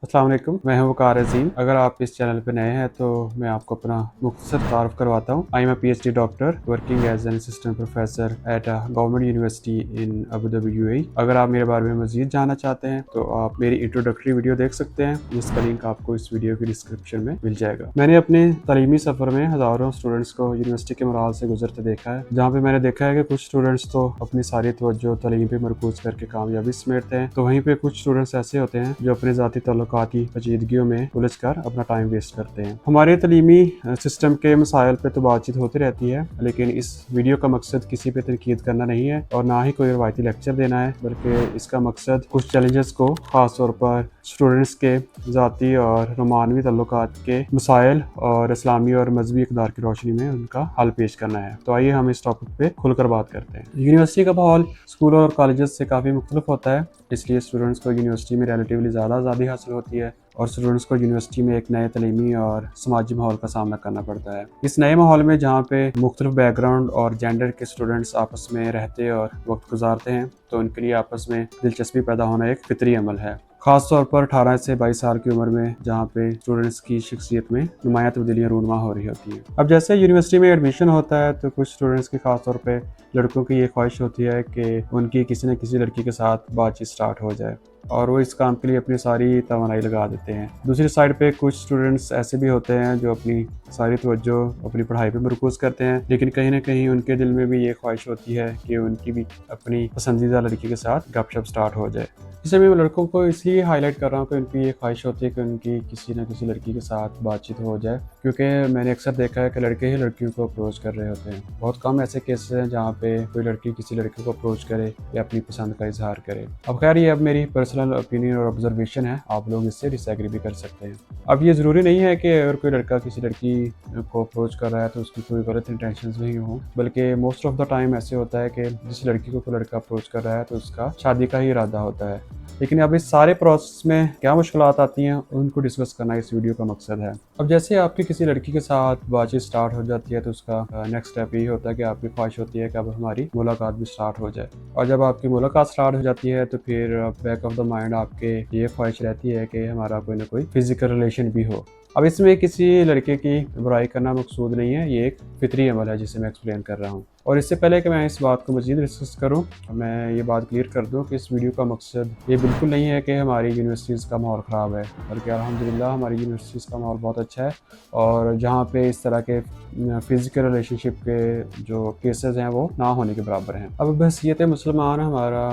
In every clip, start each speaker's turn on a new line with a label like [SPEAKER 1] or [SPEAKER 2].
[SPEAKER 1] अस्सलाम वालेकुम, मैं हूं वकार अजीम। अगर आप इस चैनल पे नए हैं तो मैं आपको अपना मुख्तसर तारुफ करवाता हूँ। I am a PhD doctor working as an assistant professor at a government university in Abu Dhabi UAE। अगर आप मेरे बारे में मजीद जानना चाहते हैं तो आप मेरी इंट्रोडक्टरी वीडियो देख सकते हैं, जिसका लिंक आपको इस वीडियो की डिस्क्रिप्शन में मिल जाएगा। मैंने अपने तालीमी सफ़र में हज़ारों स्टूडेंट्स को यूनिवर्सिटी के मराहल से गुजरते देखा है, जहाँ पे मैंने देखा है कि कुछ स्टूडेंट्स तो अपनी सारी तवज्जो तालीम पे मरकूज करके कामयाबी समेटते हैं, तो वहीं पे कुछ स्टूडेंट्स ऐसे होते हैं जो अपने ज़ाती ताल्लुकात की पेचीदगियों में उलझ कर अपना टाइम वेस्ट करते हैं। हमारे तालीमी सिस्टम के मसाइल पे तो बातचीत होती रहती है, लेकिन इस वीडियो का मकसद किसी पे तनकीद करना नहीं है और ना ही कोई रवायती लेक्चर देना है, बल्कि इसका मकसद कुछ चैलेंजेस को खास तौर पर स्टूडेंट्स के ज़ाती और रोमानवी ताल्लुकात के मसाइल और इस्लामी और मजहबी इक़दार की रोशनी में उनका हल पेश करना है। तो आइए हम इस टॉपिक पे खुलकर बात करते हैं। यूनिवर्सिटी का माहौल स्कूलों और कॉलेजेस से काफ़ी मुख्तलिफ होता है, इसलिए स्टूडेंट्स को यूनिवर्सिटी में रिलेटिवली ज़्यादा आज़ादी हासिल होती है और स्टूडेंट्स को यूनिवर्सिटी में एक नए तालीमी और समाजी माहौल का सामना करना पड़ता है। इस नए माहौल में जहाँ पे मुख्तलिफ बैकग्राउंड और जेंडर के स्टूडेंट्स आपस में रहते और वक्त गुजारते हैं, तो उनके लिए आपस में दिलचस्पी पैदा होना एक फितरी अमल है, खास तौर पर 18 से 22 साल की उम्र में, जहाँ पे स्टूडेंट्स की शख्सियत में नुमायां तब्दीलियाँ रूनुमा हो रही होती हैं। अब जैसे यूनिवर्सिटी में एडमिशन होता है तो कुछ स्टूडेंट्स की खास तौर पे लड़कों की ये ख्वाहिश होती है कि उनकी किसी न किसी लड़की के साथ बातचीत स्टार्ट हो जाए और वो इस काम के लिए अपनी सारी तवानाई लगा देते हैं। दूसरी साइड पे कुछ स्टूडेंट्स ऐसे भी होते हैं जो अपनी सारी तवज्जो अपनी पढ़ाई पे मरकूज करते हैं, लेकिन कहीं ना कहीं उनके दिल में भी ये ख्वाहिश होती है कि उनकी भी अपनी पसंदीदा लड़की के साथ गपशप स्टार्ट हो जाए। इसे मैं लड़कों को इसलिए हाईलाइट कर रहा हूँ कि उनकी ये ख्वाहिश होती है कि उनकी किसी न किसी लड़की के साथ बातचीत हो जाए, क्योंकि मैंने अक्सर देखा है कि लड़के ही लड़कियों को अप्रोच कर रहे होते हैं। बहुत कम ऐसे केसेस हैं जहाँ पे कोई लड़की किसी लड़के को अप्रोच करे या अपनी पसंद का इजहार करे। अब खैर, ये अब मेरी पर्सनल ओपिनियन और ऑब्जर्वेशन है, आप लोग इससे डिसएग्री भी कर सकते हैं। अब ये ज़रूरी नहीं है कि अगर कोई लड़का किसी लड़की को अप्रोच कर रहा है तो उसकी कोई गलत इंटेंशंस नहीं हो, बल्कि मोस्ट ऑफ द टाइम ऐसे होता है कि जिस लड़की को कोई लड़का अप्रोच कर रहा है तो उसका शादी का ही इरादा होता है। लेकिन अब इस सारे प्रोसेस में क्या मुश्किलात आती हैं, उनको डिस्कस करना इस वीडियो का मकसद है। अब जैसे आपकी किसी लड़की के साथ बातचीत स्टार्ट हो जाती है तो उसका नेक्स्ट स्टेप यही होता है कि आपकी ख्वाहिश होती है कि अब हमारी मुलाकात भी स्टार्ट हो जाए। और जब आपकी मुलाकात स्टार्ट हो जाती है तो फिर बैक ऑफ द माइंड आपके ये ख्वाहिश रहती है कि हमारा कोई ना कोई फिजिकल रिलेशन भी हो। अब इसमें किसी लड़के की बुराई करना मकसूद नहीं है, ये एक फितरी अमल है जिसे मैं एक्सप्लेन कर रहा हूँ। और इससे पहले कि मैं इस बात को मज़ीद डिस्कस करूँ, मैं ये बात क्लियर कर दूँ कि इस वीडियो का मकसद ये बिल्कुल नहीं है कि हमारी यूनिवर्सिटीज़ का माहौल ख़राब है, बल्कि अल्हम्दुलिल्लाह हमारी यूनिवर्सिटीज़ का माहौल बहुत अच्छा है और जहाँ पे इस तरह के फ़िज़िकल रिलेशनशिप के जो केसेस हैं वो ना होने के बराबर हैं। अब बहसीयत मुसलमान हमारा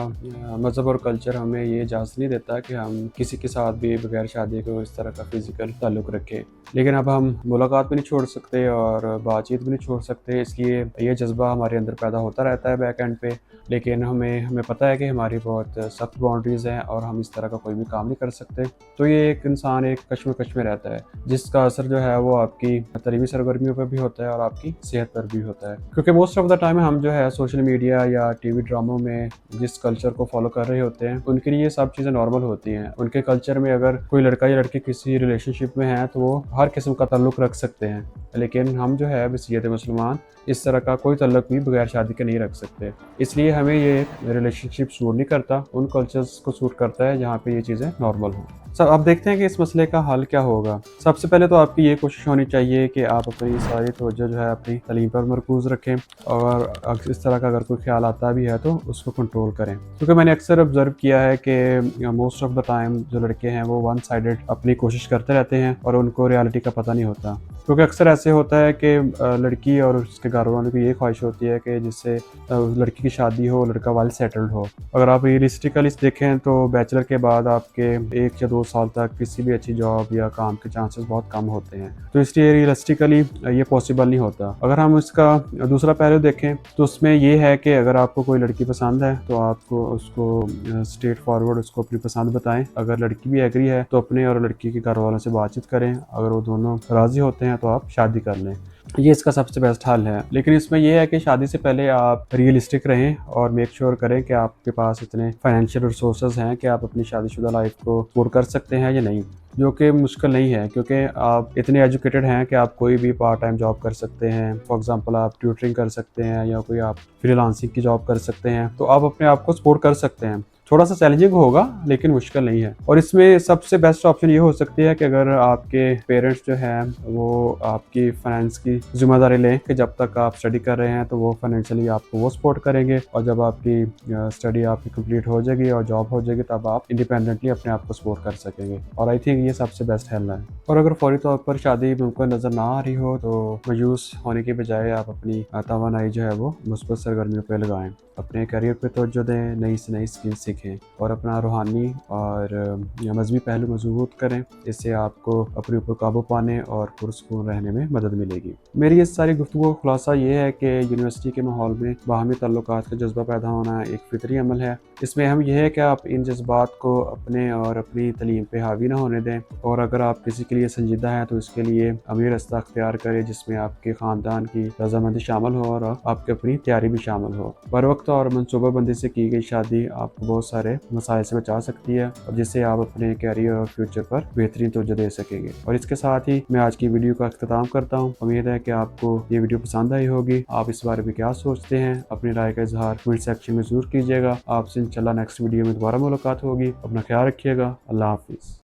[SPEAKER 1] मज़हब और कल्चर हमें ये इजाज़त नहीं देता कि हम किसी के साथ भी बगैर शादी को इस तरह का फ़िज़िकल ताल्लुक़ रखें, लेकिन अब हम मुलाकात भी नहीं छोड़ सकते और बातचीत भी नहीं छोड़ सकते, इसलिए ये जज्बा हमारे अंदर पैदा होता रहता है बैक एंड पे। लेकिन हमें पता है कि हमारी बहुत सख्त बाउंड्रीज़ हैं और हम इस तरह का कोई भी काम नहीं कर सकते। तो ये एक इंसान एक कश्मकश में रहता है, जिसका असर जो है वो आपकी तलीमी सरगर्मियों पर भी होता है और आपकी सेहत पर भी होता है, क्योंकि मोस्ट ऑफ द टाइम हम जो है सोशल मीडिया या TV ड्रामों में जिस कल्चर को फॉलो कर रहे होते हैं उनके लिए ये सब चीज़ें नॉर्मल होती हैं। उनके कल्चर में अगर कोई लड़का या लड़की किसी रिलेशनशिप में है तो वो हर किस्म का ताल्लुक़ रख सकते हैं, लेकिन हम जो है बहसीयत मुसलमान इस तरह का कोई ताल्लुक़ भी बगैर शादी के नहीं रख सकते। इसलिए हमें ये रिलेशनशिप सूट नहीं करता, उन कल्चर्स को सूट करता है जहाँ पे ये चीज़ें नॉर्मल हों। सब अब देखते हैं कि इस मसले का हल क्या होगा। सबसे पहले तो आपकी ये कोशिश होनी चाहिए कि आप अपनी सारी तवज्जो जो है अपनी तालीम पर मरकूज़ रखें और इस तरह का अगर कोई ख्याल आता भी है तो उसको कंट्रोल करें, क्योंकि मैंने अक्सर ऑब्ज़र्व किया है कि मोस्ट ऑफ द टाइम जो लड़के हैं वो वन साइडेड अपनी कोशिश करते रहते हैं और उनको रियलिटी का पता नहीं होता। क्योंकि अक्सर ऐसे होता है कि लड़की और उसके घर वालों की ये ख्वाहिश होती है कि जिससे लड़की की शादी हो, लड़का वेल सेटल्ड हो। अगर आप रियलिस्टिकली देखें तो बैचलर के बाद आपके 1 या 2 साल तक किसी भी अच्छी जॉब या काम के चांसेस बहुत कम होते हैं, तो इसलिए रियलिस्टिकली ये पॉसिबल नहीं होता। अगर हम इसका दूसरा पहलू देखें तो उसमें ये है कि अगर आपको कोई लड़की पसंद है तो आपको उसको स्ट्रेट फॉरवर्ड उसको अपनी पसंद बताएं। अगर लड़की भी एग्री है तो अपने और लड़की के घर वालों से बातचीत करें, अगर वो दोनों राज़ी होते हैं तो आप शादी कर लें। ये इसका सबसे बेस्ट हल है। लेकिन इसमें यह है कि शादी से पहले आप रियलिस्टिक रहें और मेक श्योर करें कि आपके पास इतने फाइनेंशियल रिसोर्सेज हैं कि आप अपनी शादीशुदा लाइफ को अफोर्ड कर सकते हैं या नहीं, जो कि मुश्किल नहीं है, क्योंकि आप इतने एजुकेटेड हैं कि आप कोई भी पार्ट टाइम जॉब कर सकते हैं। फॉर एग्जांपल आप ट्यूटरिंग कर सकते हैं या कोई आप फ्रीलांसिंग की जॉब कर सकते हैं, तो आप अपने आप को सपोर्ट कर सकते हैं। थोड़ा सा चैलेंजिंग होगा लेकिन मुश्किल नहीं है। और इसमें सबसे बेस्ट ऑप्शन ये हो सकती है कि अगर आपके पेरेंट्स जो हैं वो आपकी फाइनेंस की जिम्मेदारी लें कि जब तक आप स्टडी कर रहे हैं तो वो फाइनेंशियली आपको वो सपोर्ट करेंगे, और जब आपकी स्टडी आपकी कंप्लीट हो जाएगी और जॉब हो जाएगी तब आप इंडिपेंडेंटली अपने आप को सपोर्ट कर सकेंगे। और आई थिंक ये सबसे बेस्ट हल है। और अगर फौरी तौर पर शादी मुमकिन नज़र ना आ रही हो तो मायूस होने के बजाय आप अपनी तवानाई जो है वो मुस्बत सरगर्मियों पर लगाएं, अपने करियर पे तवज्जो दें, नई से नई स्किल सीखें और अपना रूहानी और मजहबी पहलू मजबूत करें। इससे आपको अपने ऊपर काबू पाने और पुरस्कून रहने में मदद मिलेगी। मेरी इस सारी गुफ्तगू का खुलासा ये है कि यूनिवर्सिटी के माहौल में बाहमी ताल्लुकात का जज्बा पैदा होना एक फितरी अमल है। इसमें अहम यह है कि आप इन जज्बात को अपने और अपनी तलीम पे हावी ना होने दें, और अगर आप किसी के लिए संजीदा हैं तो इसके लिए अमीर रास्ता अख्तियार करें जिसमें आपके ख़ानदान की रजामंदी शामिल हो और आपकी अपनी तैयारी भी शामिल हो। बर वक्त और मनसूबाबंदी से की गई शादी आपको बहुत सारे मसाइल से बचा सकती है, और जिससे आप अपने कैरियर और फ्यूचर पर बेहतरीन तवज्जो दे सकेंगे। और इसके साथ ही मैं आज की वीडियो का अख्तिताम करता हूँ। उम्मीद है कि आपको ये वीडियो पसंद आई होगी। आप इस बारे में क्या सोचते हैं, अपनी राय का इजहार कमेंट सेक्शन में जरूर कीजिएगा। आपसे इंशाल्लाह नेक्स्ट वीडियो में दोबारा मुलाकात होगी। अपना ख्याल रखिएगा। अल्लाह हाफिज़।